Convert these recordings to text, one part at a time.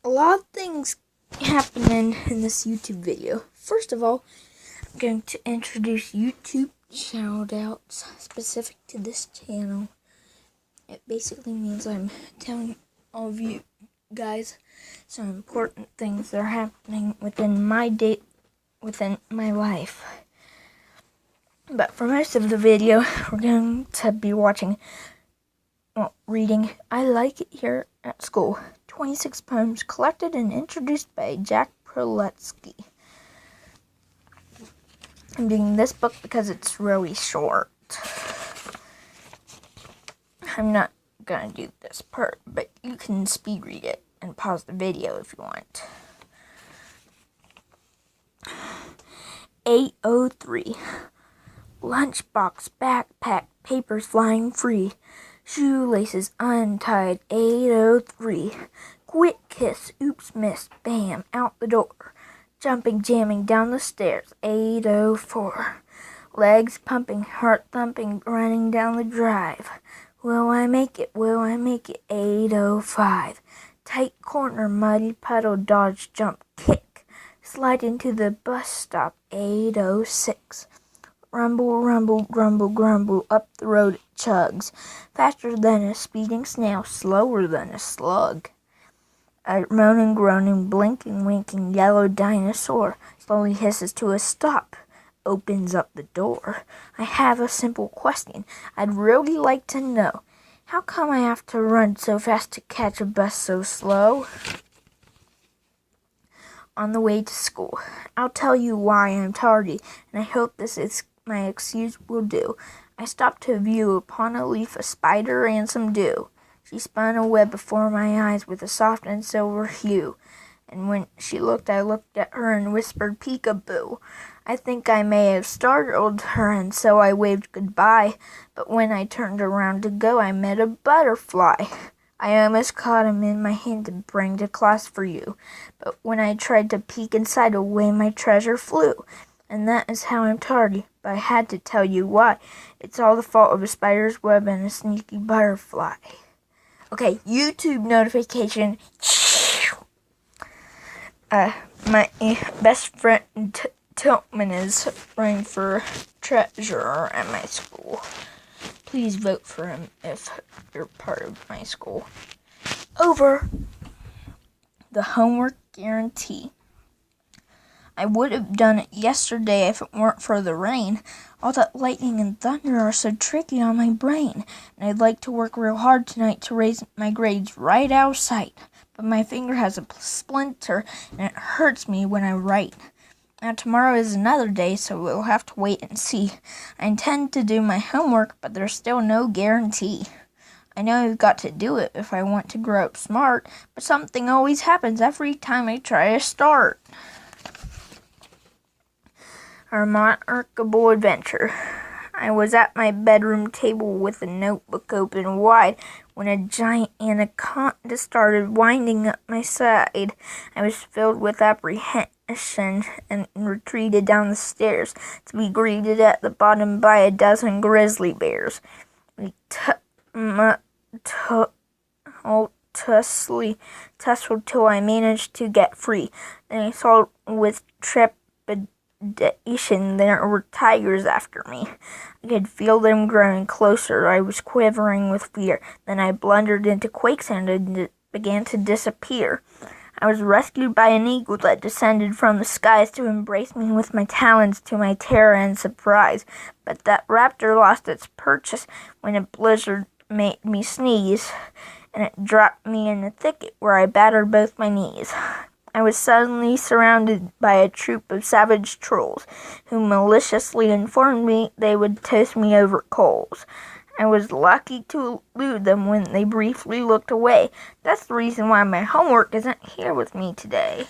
a lot of things happening in this YouTube video. First of all, I'm going to introduce YouTube shout-outs specific to this channel. It basically means I'm telling all of you guys some important things that are happening within my life. But for most of the video, we're going to be reading I Like It Here at School. 26 poems collected and introduced by Jack Proletsky. I'm doing this book because it's really short. I'm not going to do this part, but you can speed read it and pause the video if you want. 8:03. Lunchbox, backpack, papers flying free. Shoelaces untied, 8:03. Quick kiss, oops, miss, bam, out the door. Jumping, jamming down the stairs, 8:04. Legs pumping, heart thumping, running down the drive. Will I make it, 8:05. Tight corner, muddy puddle, dodge, jump, kick. Slide into the bus stop, 8:06. Rumble, rumble, grumble, grumble, up the road it chugs. Faster than a speeding snail, slower than a slug. A moaning, groaning, blinking, winking, yellow dinosaur slowly hisses to a stop, opens up the door. I have a simple question I'd really like to know. How come I have to run so fast to catch a bus so slow? On the way to school, I'll tell you why I'm tardy, and I hope this is my excuse will do. I stopped to view upon a leaf a spider and some dew. She spun a web before my eyes with a soft and silver hue. And when she looked, I looked at her and whispered peekaboo. I think I may have startled her, and so I waved goodbye. But when I turned around to go, I met a butterfly. I almost caught him in my hand to bring to class for you. But when I tried to peek inside, away my treasure flew. And that is how I'm tardy, but I had to tell you why. It's all the fault of a spider's web and a sneaky butterfly. Okay, YouTube notification. My best friend Tiltman is running for treasurer at my school. Please vote for him if you're part of my school. Over. The homework guarantee. I would have done it yesterday if it weren't for the rain. All that lightning and thunder are so tricky on my brain. And I'd like to work real hard tonight to raise my grades right out of sight. But my finger has a splinter and it hurts me when I write. Now tomorrow is another day, so we'll have to wait and see. I intend to do my homework, but there's still no guarantee. I know I've got to do it if I want to grow up smart, but something always happens every time I try to start. A remarkable adventure. I was at my bedroom table with a notebook open wide when a giant anaconda started winding up my side. I was filled with apprehension and retreated down the stairs to be greeted at the bottom by a dozen grizzly bears. We tussled till I managed to get free. Then I saw with trepidation there were tigers after me. I could feel them growing closer. I was quivering with fear. Then I blundered into quicksand and began to disappear. I was rescued by an eagle that descended from the skies to embrace me with my talons to my terror and surprise. But that raptor lost its purchase when a blizzard made me sneeze, and it dropped me in a thicket where I battered both my knees. I was suddenly surrounded by a troop of savage trolls, who maliciously informed me they would toast me over coals. I was lucky to elude them when they briefly looked away. That's the reason why my homework isn't here with me today.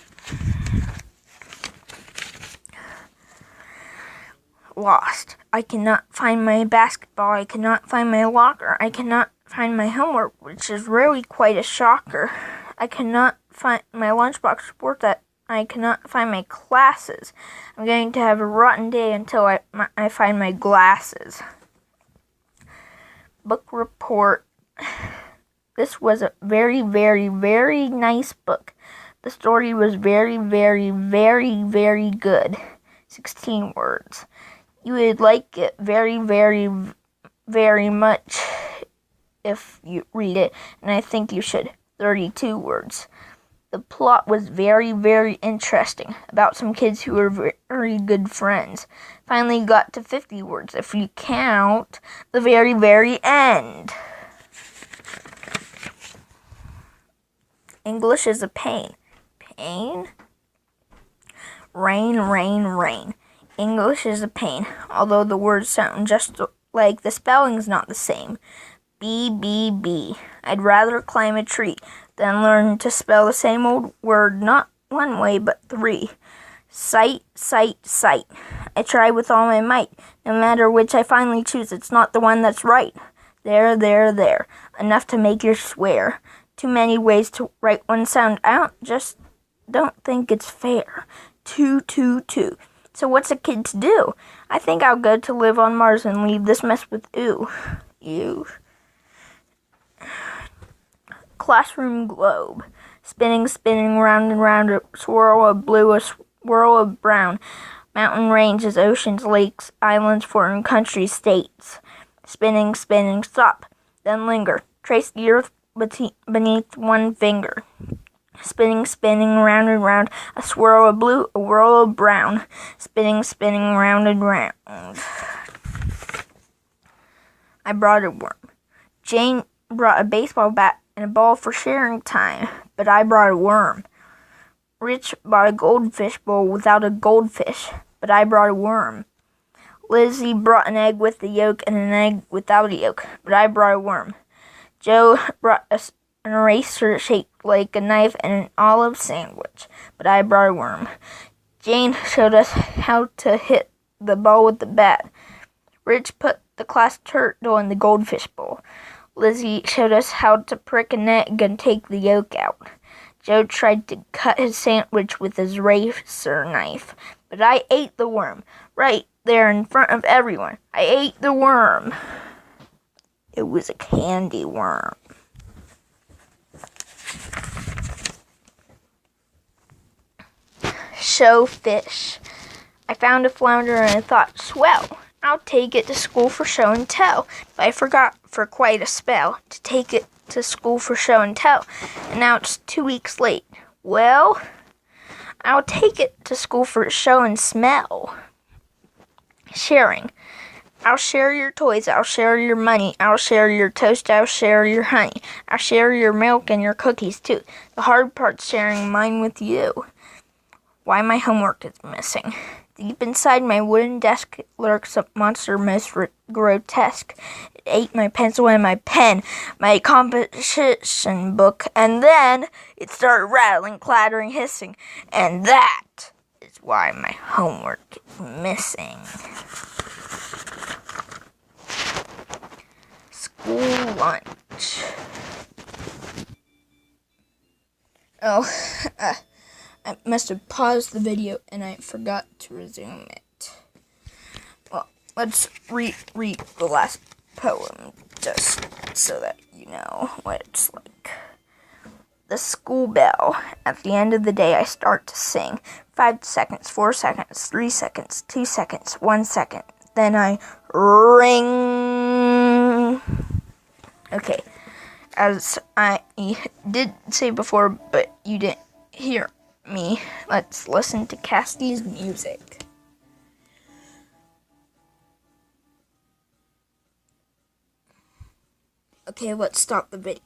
Lost. I cannot find my basketball. I cannot find my locker. I cannot find my homework, which is really quite a shocker. I cannot find my lunchbox report that I cannot find my classes. I'm going to have a rotten day until I find my glasses. Book report. This was a very, very, very nice book. The story was very, very, very, very good. 16 words. You would like it very, very, very much if you read it, and I think you should. 32 words. The plot was very, very interesting, about some kids who were very good friends. Finally got to 50 words, if you count the very, very end. English is a pain. Pain? Rain, rain, rain. English is a pain, although the words sound just like the spelling's not the same. B, B, B. I'd rather climb a tree than learn to spell the same old word not one way but three. Sight, sight, sight. I try with all my might. No matter which I finally choose, it's not the one that's right. There, there, there. Enough to make you swear. Too many ways to write one sound out. Just don't think it's fair. Two, two, two. So what's a kid to do? I think I'll go to live on Mars and leave this mess with you. You. Classroom globe. Spinning, spinning, round and round, a swirl of blue, a swirl of brown. Mountain ranges, oceans, lakes, islands, foreign countries, states. Spinning, spinning, stop. Then linger. Trace the earth beneath one finger. Spinning, spinning, round and round, a swirl of blue, a whirl of brown. Spinning, spinning, round and round. I brought a worm. Jane brought a baseball bat and a ball for sharing time, but I brought a worm. Rich bought a goldfish bowl without a goldfish, but I brought a worm. Lizzie brought an egg with the yolk and an egg without a yolk, but I brought a worm. Joe brought an eraser shaped like a knife and an olive sandwich, but I brought a worm. Jane showed us how to hit the ball with the bat. Rich put the glass turtle in the goldfish bowl. Lizzie showed us how to prick an egg and take the yolk out. Joe tried to cut his sandwich with his razor knife, but I ate the worm, right there in front of everyone. I ate the worm. It was a candy worm. Show fish. I found a flounder and I thought, swell, I'll take it to school for show and tell. I forgot for quite a spell to take it to school for show and tell, and now it's 2 weeks late. Well, I'll take it to school for show and smell. Sharing. I'll share your toys, I'll share your money, I'll share your toast, I'll share your honey. I'll share your milk and your cookies too. The hard part's sharing mine with you. Why my homework is missing. Deep inside my wooden desk lurks a monster most grotesque. It ate my pencil and my pen, my composition book, and then it started rattling, clattering, hissing. And that is why my homework is missing. School lunch. I must have paused the video and I forgot to resume it. Well, let's read the last poem just so that you know what it's like. The school bell. At the end of the day, I start to sing. 5 seconds, 4 seconds, 3 seconds, 2 seconds, 1 second. Then I ring. Okay, as I did say before, but you didn't hear me, let's listen to Cassie's music. Okay, let's stop the video.